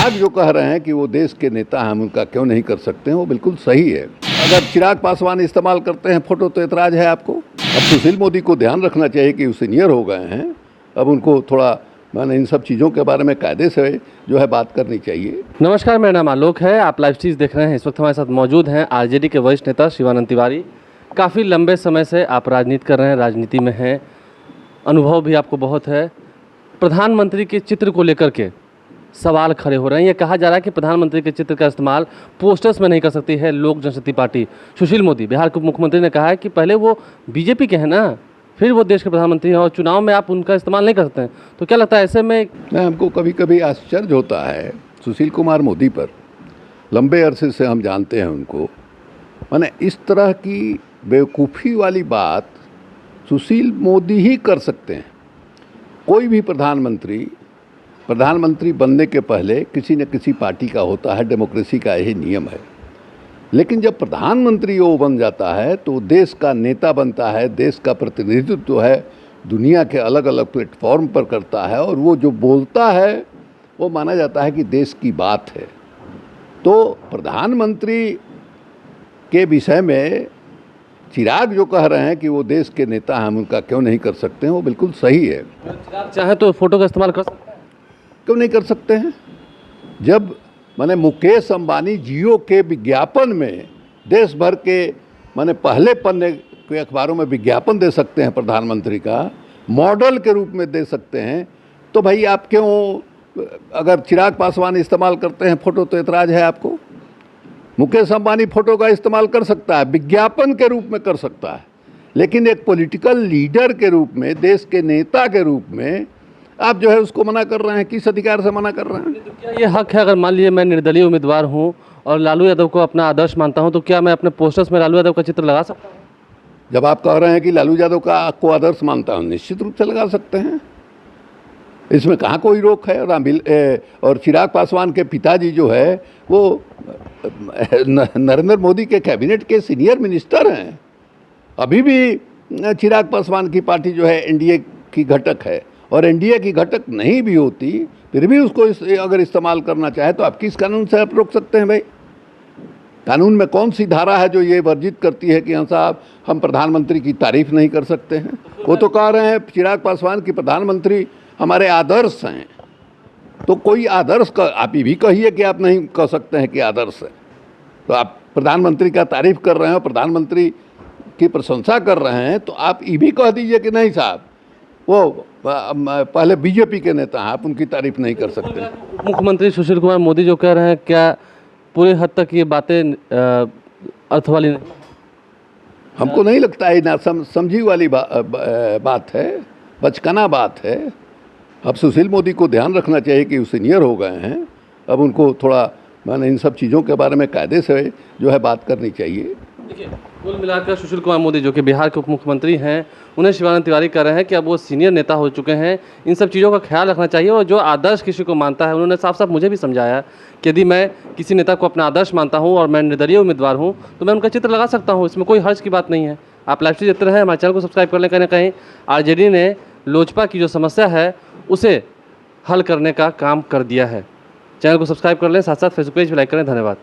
चिराग जो कह रहे हैं कि वो देश के नेता हैं, हम उनका क्यों नहीं कर सकते हैं, वो बिल्कुल सही है। अगर चिराग पासवान इस्तेमाल करते हैं फोटो तो एतराज़ है आपको? अब सुशील मोदी को ध्यान रखना चाहिए कि वो सीनियर हो गए हैं, अब उनको थोड़ा मैंने इन सब चीज़ों के बारे में कायदे से जो है बात करनी चाहिए। नमस्कार, मेरा नाम आलोक है। आप लाइव चीज़ देख रहे हैं। इस वक्त हमारे साथ मौजूद हैं आरजेडी के वरिष्ठ नेता शिवानंद तिवारी। काफ़ी लंबे समय से आप राजनीति कर रहे हैं, राजनीति में हैं, अनुभव भी आपको बहुत है। प्रधानमंत्री के चित्र को लेकर के सवाल खड़े हो रहे हैं। ये कहा जा रहा है कि प्रधानमंत्री के चित्र का इस्तेमाल पोस्टर्स में नहीं कर सकती है लोक जनशक्ति पार्टी। सुशील मोदी, बिहार के मुख्यमंत्री, ने कहा है कि पहले वो बीजेपी के हैं ना, फिर वो देश के प्रधानमंत्री हैं और चुनाव में आप उनका इस्तेमाल नहीं कर सकते हैं। तो क्या लगता है ऐसे में? हमको कभी कभी आश्चर्य होता है सुशील कुमार मोदी पर। लंबे अरसे से हम जानते हैं उनको, माने इस तरह की बेवकूफ़ी वाली बात सुशील मोदी ही कर सकते हैं। कोई भी प्रधानमंत्री बनने के पहले किसी न किसी पार्टी का होता है, डेमोक्रेसी का यही नियम है। लेकिन जब प्रधानमंत्री वो बन जाता है तो देश का नेता बनता है, देश का प्रतिनिधित्व है, दुनिया के अलग अलग प्लेटफॉर्म पर करता है और वो जो बोलता है वो माना जाता है कि देश की बात है। तो प्रधानमंत्री के विषय में चिराग जो कह रहे हैं कि वो देश के नेता हैं, हम उनका क्यों नहीं कर सकते हैं, वो बिल्कुल सही है। चाहे तो फोटो का इस्तेमाल कर सकते हैं, क्यों नहीं कर सकते हैं? जब माने मुकेश अंबानी जियो के विज्ञापन में देश भर के माने पहले पन्ने के अखबारों में विज्ञापन दे सकते हैं, प्रधानमंत्री का मॉडल के रूप में दे सकते हैं, तो भाई आप क्यों, अगर चिराग पासवान इस्तेमाल करते हैं फोटो तो एतराज़ है आपको? मुकेश अंबानी फोटो का इस्तेमाल कर सकता है, विज्ञापन के रूप में कर सकता है, लेकिन एक पॉलिटिकल लीडर के रूप में, देश के नेता के रूप में आप जो है उसको मना कर रहे हैं। किस अधिकार से मना कर रहे हैं? तो क्या ये हक है? अगर मान लीजिए मैं निर्दलीय उम्मीदवार हूँ और लालू यादव को अपना आदर्श मानता हूँ, तो क्या मैं अपने पोस्टर्स में लालू यादव का चित्र लगा सकता हूँ? जब आप कह रहे हैं कि लालू यादव का को आदर्श मानता हूँ, निश्चित रूप से लगा सकते हैं, इसमें कहाँ कोई रोक है। और चिराग पासवान के पिताजी जो है वो नरेंद्र मोदी के कैबिनेट के सीनियर मिनिस्टर हैं। अभी भी चिराग पासवान की पार्टी जो है एनडीए की घटक है, और एनडीए की घटक नहीं भी होती फिर भी उसको अगर इस्तेमाल करना चाहे तो आप किस कानून से आप रोक सकते हैं? भाई, कानून में कौन सी धारा है जो ये वर्जित करती है कि हाँ साहब हम प्रधानमंत्री की तारीफ नहीं कर सकते हैं? वो तो कह रहे हैं चिराग पासवान की प्रधानमंत्री हमारे आदर्श हैं, तो कोई आदर्श का आप ये भी कहिए कि आप नहीं कह सकते हैं कि आदर्श है। तो आप प्रधानमंत्री का तारीफ कर रहे हैं, प्रधानमंत्री की प्रशंसा कर रहे हैं, तो आप ये भी कह दीजिए कि नहीं साहब वो पहले बीजेपी के नेता हैं, आप उनकी तारीफ नहीं कर सकते। मुख्यमंत्री सुशील कुमार मोदी जो कह रहे हैं, क्या पूरे हद तक ये बातें अर्थ वाली नहीं? हमको नहीं लगता है, ना समझी वाली बात है, बचकाना बात है। अब सुशील मोदी को ध्यान रखना चाहिए कि वो सीनियर हो गए हैं, अब उनको थोड़ा मैंने इन सब चीज़ों के बारे में कायदे से जो है बात करनी चाहिए। देखिए, कुल मिलाकर सुशील कुमार मोदी जो कि बिहार के उप मुख्यमंत्री हैं, उन्हें शिवानंद तिवारी कह रहे हैं कि अब वो सीनियर नेता हो चुके हैं, इन सब चीज़ों का ख्याल रखना चाहिए। और जो आदर्श किसी को मानता है, उन्होंने साफ साफ मुझे भी समझाया कि यदि मैं किसी नेता को अपना आदर्श मानता हूँ और मैं निर्दलीय उम्मीदवार हूँ तो मैं उनका चित्र लगा सकता हूँ, इसमें कोई हर्ज की बात नहीं है। आप लाइव स्ट्रीम देखते रहे, हमारे चैनल को सब्सक्राइब कर लें। कहीं ना कहीं आरजेडी ने लोजपा की जो समस्या है उसे हल करने का काम कर दिया है। चैनल को सब्सक्राइब कर लें, साथ साथ फेसबुक पेज भी लाइक करें। धन्यवाद।